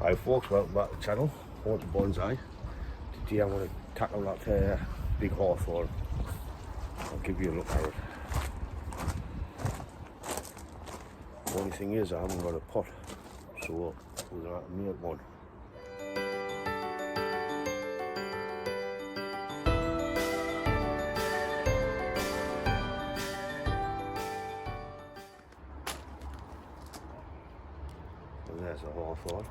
Hi folks, welcome back to the channel, Repotting Bonsai. Today I'm going to tackle that big hawthorn. I'll give you a look at it. The only thing is I haven't got a pot, so we're going to have to make one. And there's a hawthorn.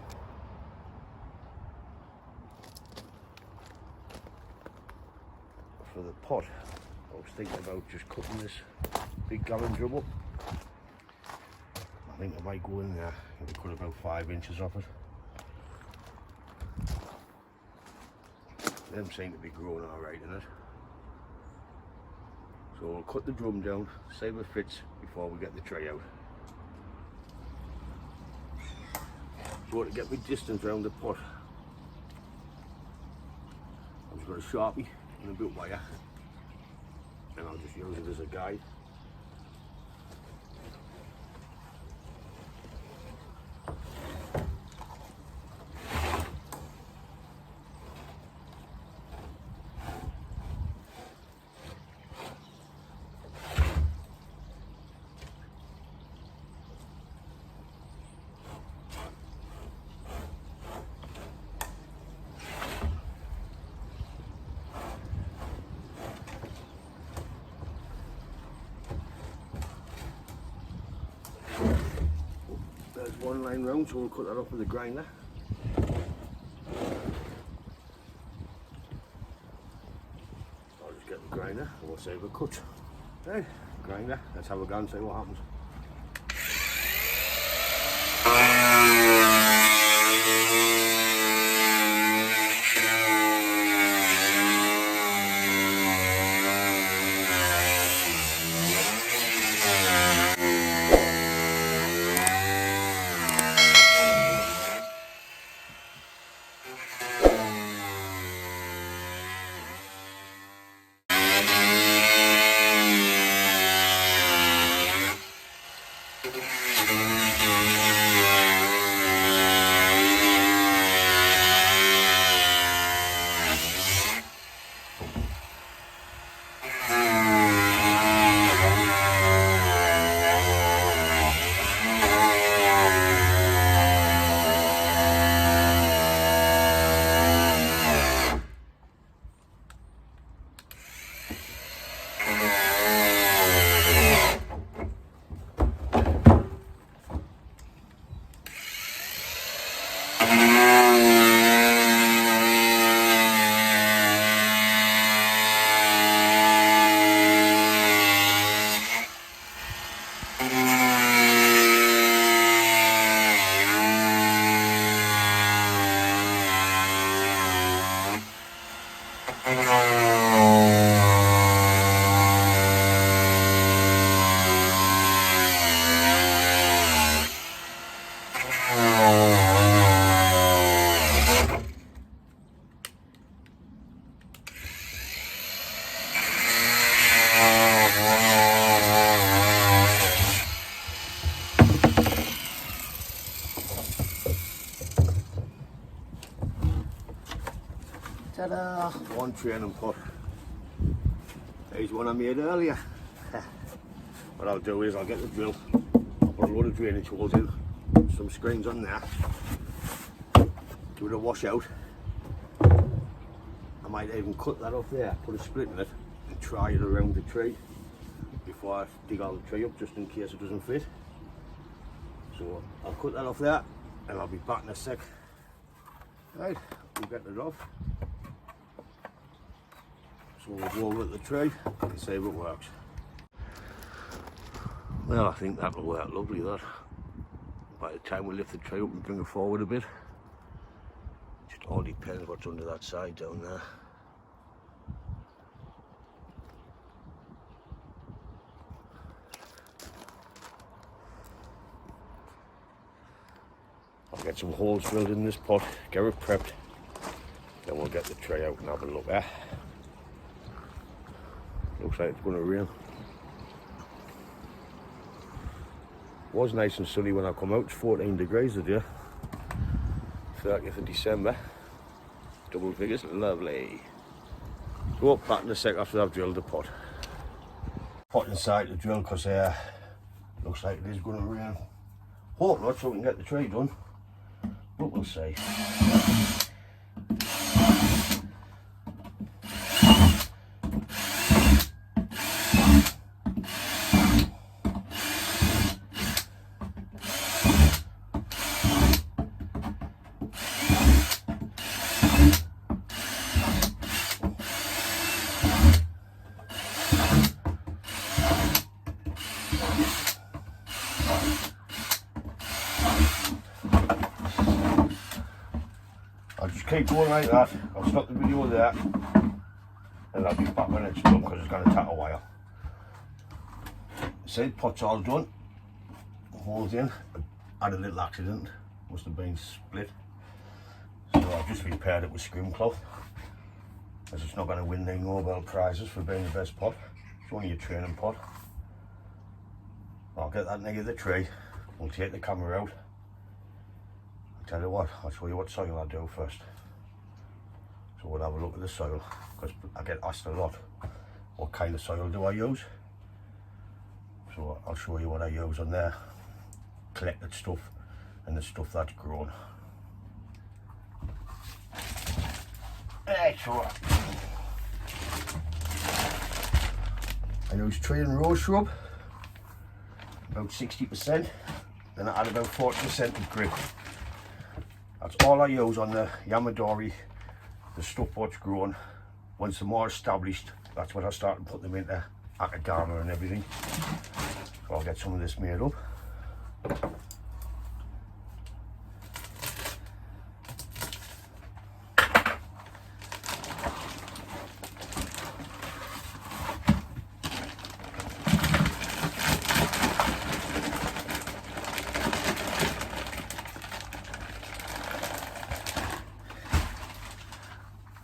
For the pot, I was thinking about just cutting this big gallon drum up. I think I might go in there and cut about 5 inches off it. Them seem to be growing alright in it. So we'll cut the drum down, see if it fits before we get the tray out. So to get my distance around the pot, I've just got a Sharpie and a bit of wire, and I'll just use it as a guide. There's one line round, so we'll cut that off with a grinder. I'll just get the grinder and we'll save a cut. Right, grinder, let's have a go and see what happens. Ta-da! One training pot. Here's one I made earlier. What I'll do is I'll get the drill, I'll put a load of drainage holes in, some screens on there, give it a wash out. I might even cut that off there, put a split in it and try it around the tree before I dig all the tree up, just in case it doesn't fit. So I'll cut that off there and I'll be back in a sec. Right, we'll get it off. So we'll go over at the tree and see if it works. Well, I think that'll work lovely, that. By the time we lift the tree up and bring it forward a bit, it just all depends what's under that side down there. I'll get some holes drilled in this pot, get it prepped, then we'll get the tray out and have a look there. Looks like it's going to rain. It was nice and sunny when I come out. It's 14 degrees today. 30th of December. Double figures, lovely. So back in a sec after I've drilled the pot. Pot inside the drill because looks like it is going to rain. Hope not, so we can get the tray done, but we'll see. I'll just keep going like that. I'll stop the video there and I'll be back when it's done because it's going to take a while. See, pot's all done. Holes in. I had a little accident. Must have been split. So I've just repaired it with scrim cloth. As it's not going to win any Nobel prizes for being the best pot. It's only a training pot. I'll get that near the tree. We'll take the camera out. Tell you what, I'll show you what soil I do first. So we'll have a look at the soil, because I get asked a lot, what kind of soil do I use? So I'll show you what I use on there, collected stuff and the stuff that's grown. So I use tree and rose shrub, about 60%, then I add about 40% of grit. That's all I use on the Yamadori, the stuff what's grown. Once they're more established, that's when I start to put them into akagama and everything. So I'll get some of this made up.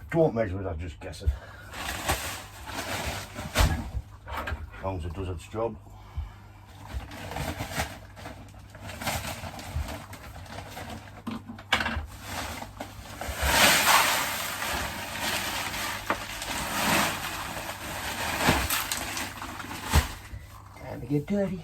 Don't measure it, I just guess it. As long as it does its job. Time to get dirty.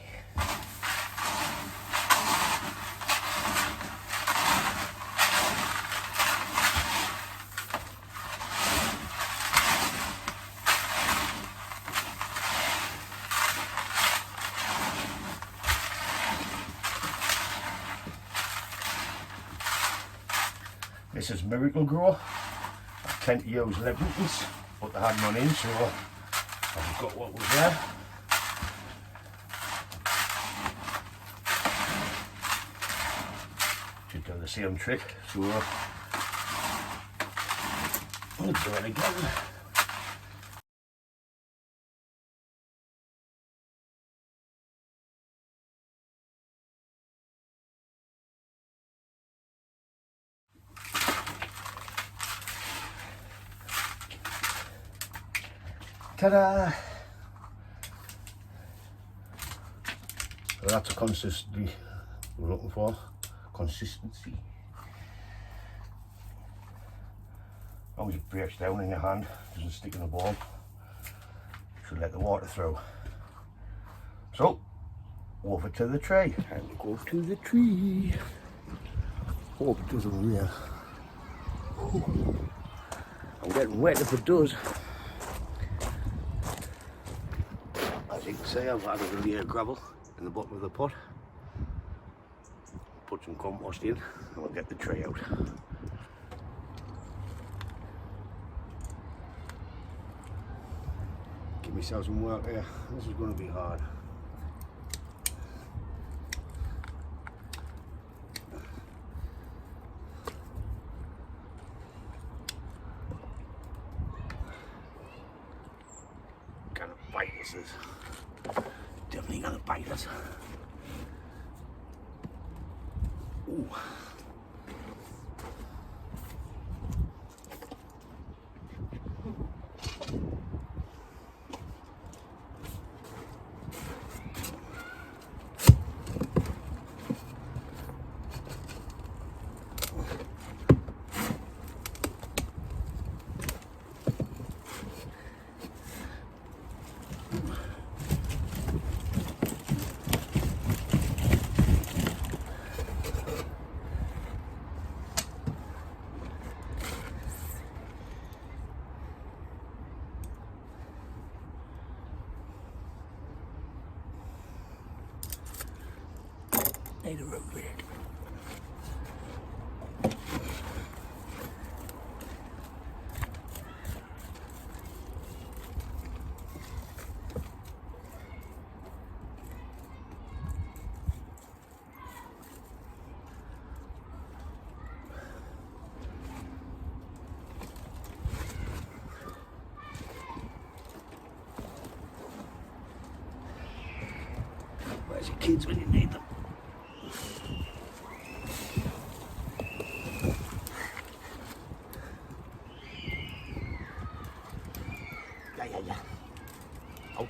This is Miracle Grow. I tend to use Lebanon's, but they had none in, so I've got what was there. Just done the same trick, so I'll do it again. Ta-da! So that's a consistency we're looking for. Consistency. As long as it breaks down in your hand, doesn't stick in the ball. Should let the water through. So, over to the tree. Time to go to the tree. Hope it doesn't rain. I'm getting wet if it does. As you can see, I've added a layer of gravel in the bottom of the pot. Put some compost in and we'll get the tray out. Give myself some work here. This is going to be hard. Gonna bite this is. Definitely gonna bite us. Ooh. need a root rake. Where's your kids when you need them? Yeah. Out.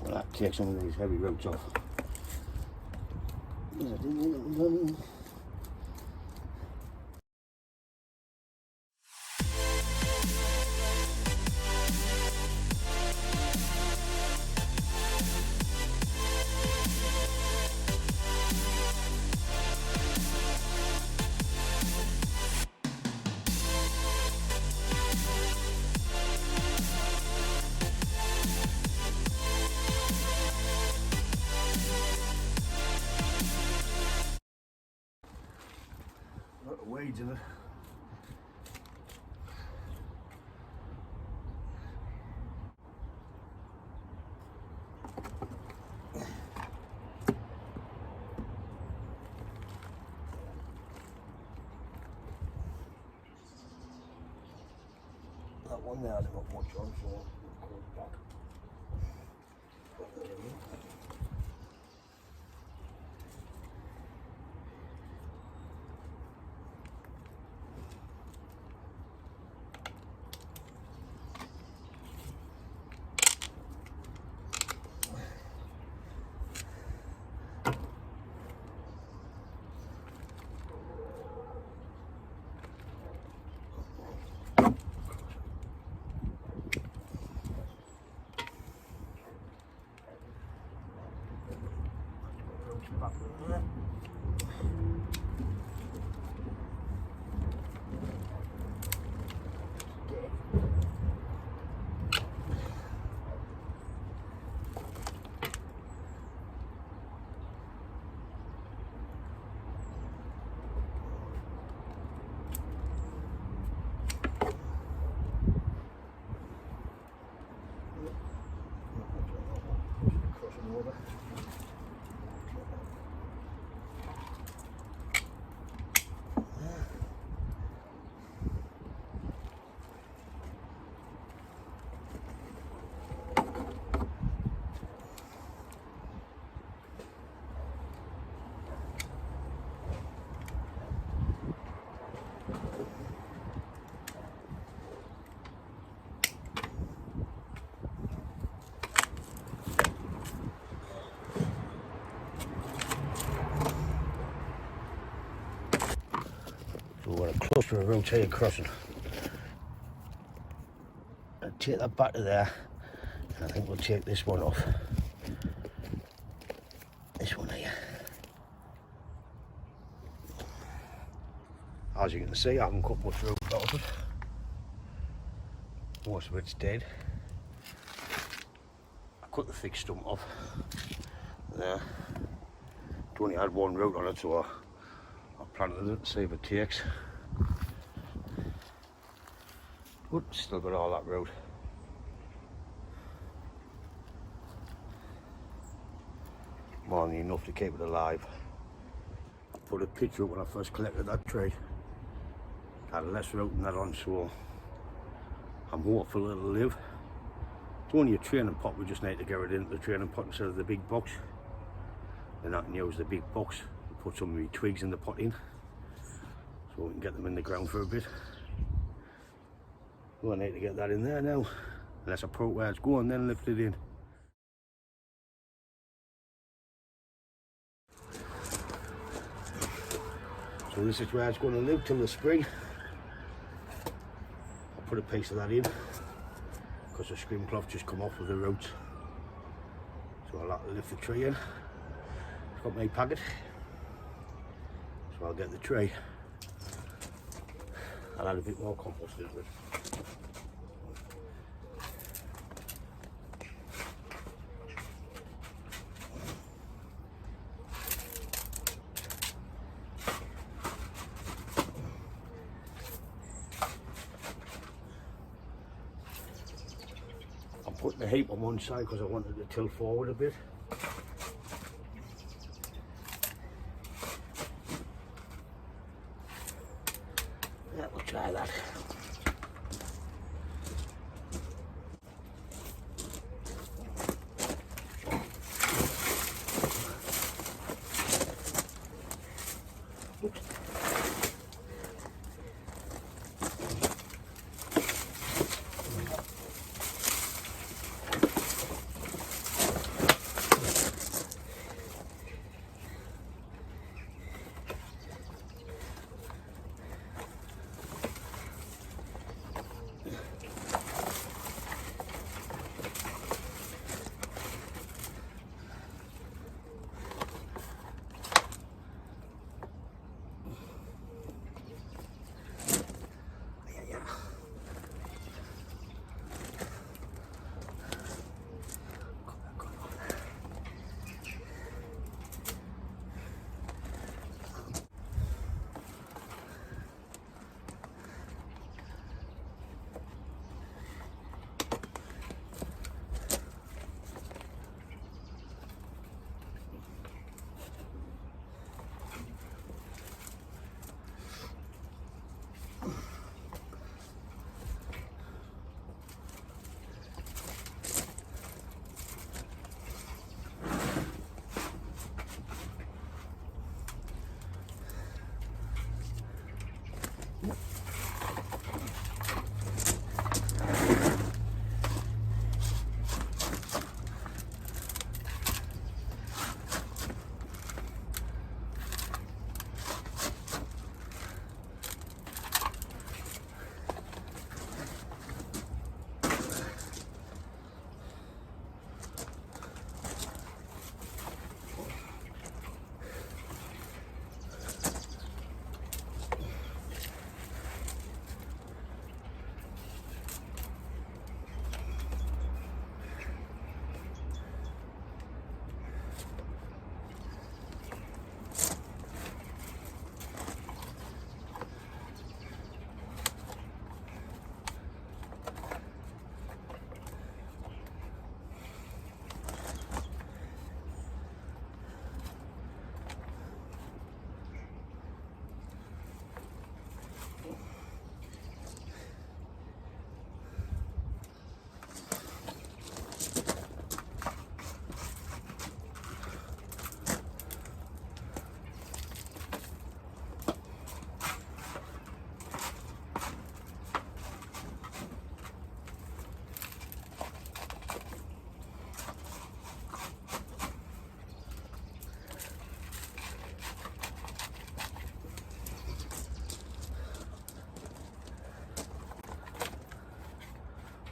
Well, that takes some of these heavy roots off. A lot of weeds in it. That one there hasn't got much on, so I'll call it back. Back there. Crossing over. So we've got a cluster of roots here crossing. I'll take that back to there, and I think we'll take this one off. This one here. As you can see, I haven't cut much root out of it. Most of it's dead. I cut the thick stump off there. It only had one root on it, so I planted it to see if it takes. But still got all that root. More than enough to keep it alive. I put a picture up when I first collected that tree. Had less root than that on, so I'm hopeful it'll live. It's only a training pot, we just need to get it into the training pot instead of the big box. Then I can use the big box and put some of my twigs in the pot in, so we can get them in the ground for a bit. Well, I need to get that in there now, unless I put where it's going, then lift it in. So this is where it's going to live till the spring. I'll put a piece of that in, because the screen cloth just come off with the roots. So I'll have to lift the tree in. It's got my packet. So I'll get the tray. I'll add a bit more compost into it. I'm putting the heap on one side because I wanted to tilt forward a bit. Yeah, we'll try that. Oops.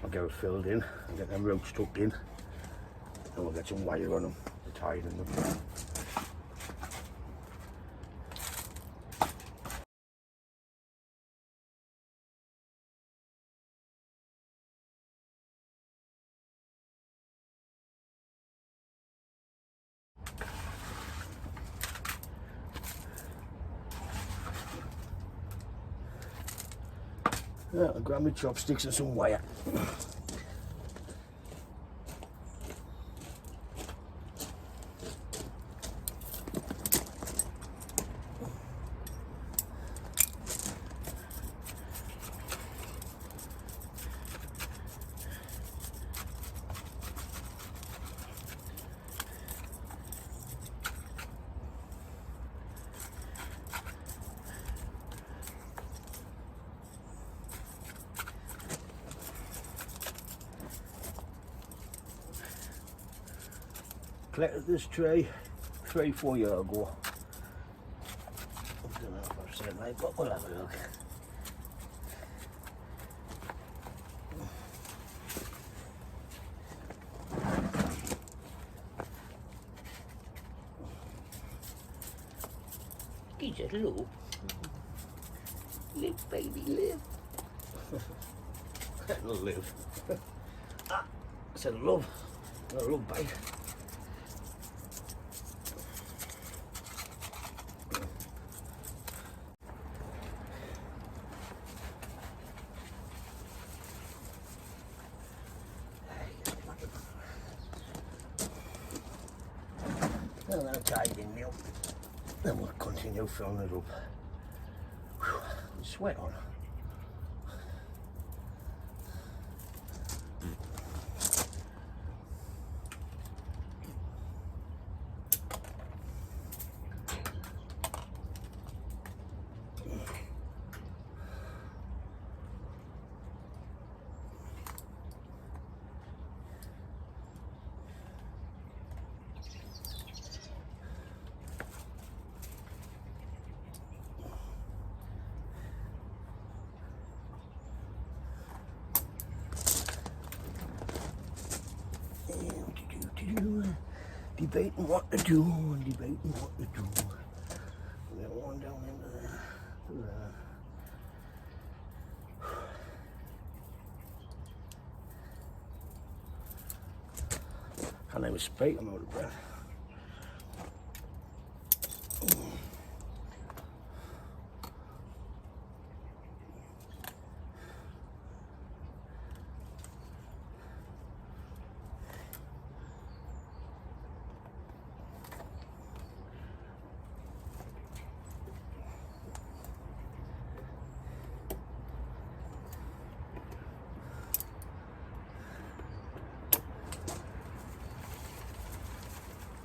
I'll get it filled in and get them roots tucked in, and we'll get some wire on them to tie it in them. Yeah, I'll grab my chopsticks and some wire. Collected this tree 3-4 years ago. I don't know if I've said right, but we'll have a look. He just look. Live, baby, live. Not live. Ah, I said love. Not a love bite. I'm going to tie it in now. Then we'll continue filling it up. Whew, sweat on. Debating what to do, debating what to do. We got one down into there. Can't even speak, I'm out of breath.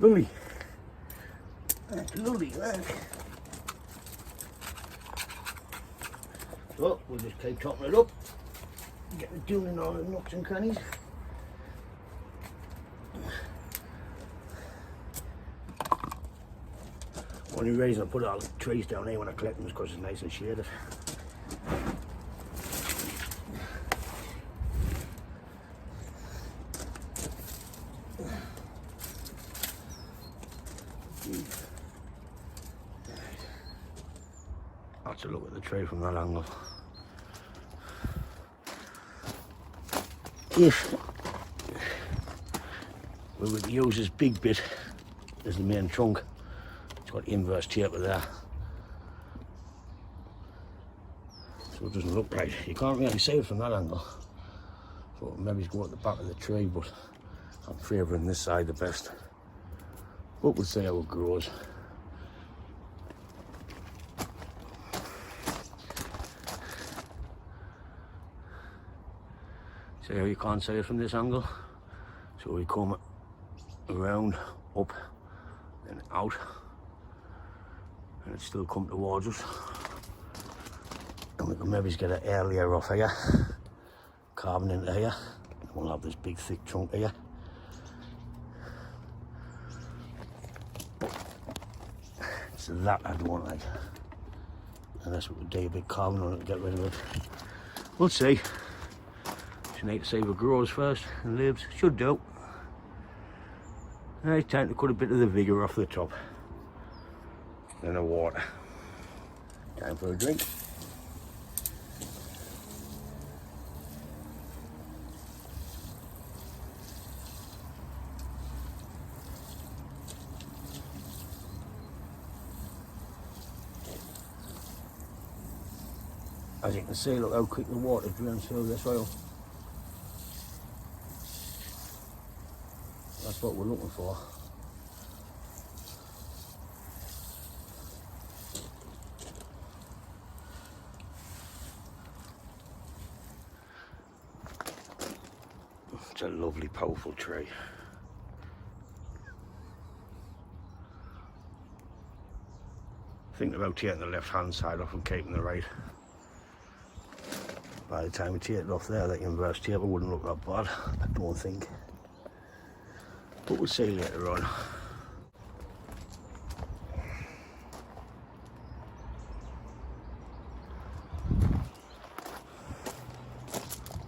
Lovely. That's lovely, that. So, we'll just keep topping it up. Get the doing in all the nooks and crannies. Only reason I put all the trees down here when I collect them is because it's nice and shaded. That's a look at the tree from that angle. If we would use this big bit as the main trunk, it's got inverse taper there, so it doesn't look right. You can't really see it from that angle, so maybe go at the back of the tree, but I'm favouring this side the best. But we'll see how it grows. See how you can't see it from this angle? So we come around, up, and out, and it still come towards us. And we can maybe get an air layer off here, carving into here, and we'll have this big thick trunk here. So that I don't like. Unless we could do a bit carving on it to get rid of it. We'll see. You need to see if it grows first and lives. Should do. Now it's time to cut a bit of the vigour off the top. Then the water. Time for a drink. As you can see, look how quick the water drains through the soil. That's what we're looking for. It's a lovely, powerful tree. Think about taking the left-hand side off and keeping the right. By the time we take it off there, that inverse taper wouldn't look that bad, I don't think. But we'll see later on.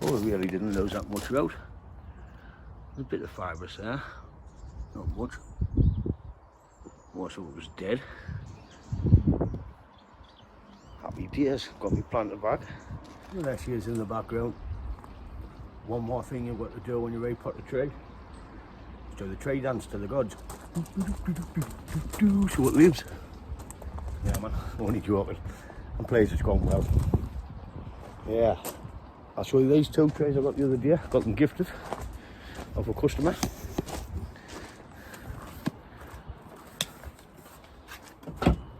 Oh, we really didn't lose that much out. There's a bit of fibrous there, not much. Most of it was dead. dears. Got me planted back. Well, there she is in the background. One more thing you've got to do when you repot the tree. Do the tree dance to the gods. So it lives. Yeah man, only joking. I'm pleased it's gone well. Yeah. I'll show you these two trays I got the other day. Got them gifted off a customer.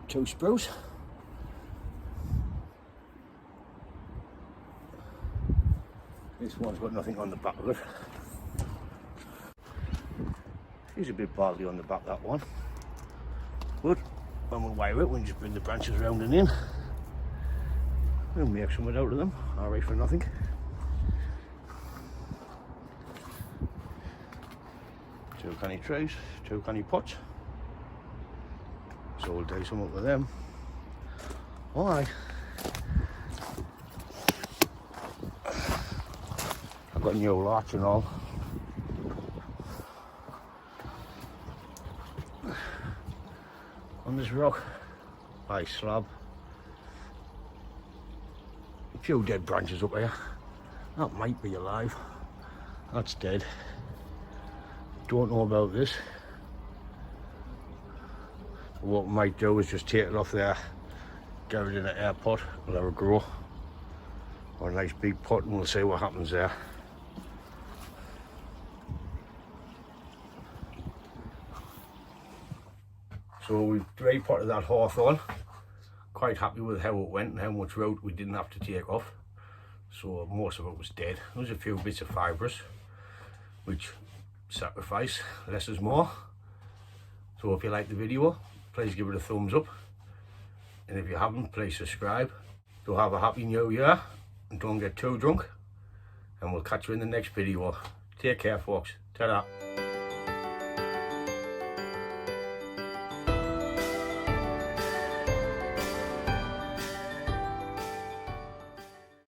Two spruce. This one's got nothing on the back of it. She's a bit baldly on the back, that one. But when we wire it, we can just bring the branches round and in. We'll make something out of them. Alright for nothing. Two canny trays, two canny pots. So we'll do something with them. Alright. I've got new latch and all. On this rock, nice slab. A few dead branches up here. That might be alive. That's dead. Don't know about this. What we might do is just take it off there, get it in an air pot, let it grow. Or a nice big pot, and we'll see what happens there. So we've repotted that hawthorn. Quite happy with how it went and how much root we didn't have to take off. So most of it was dead. There was a few bits of fibrous, which sacrifice, less is more. So if you like the video, please give it a thumbs up. And if you haven't, please subscribe. So have a happy new year and don't get too drunk. And we'll catch you in the next video. Take care folks. Ta-da.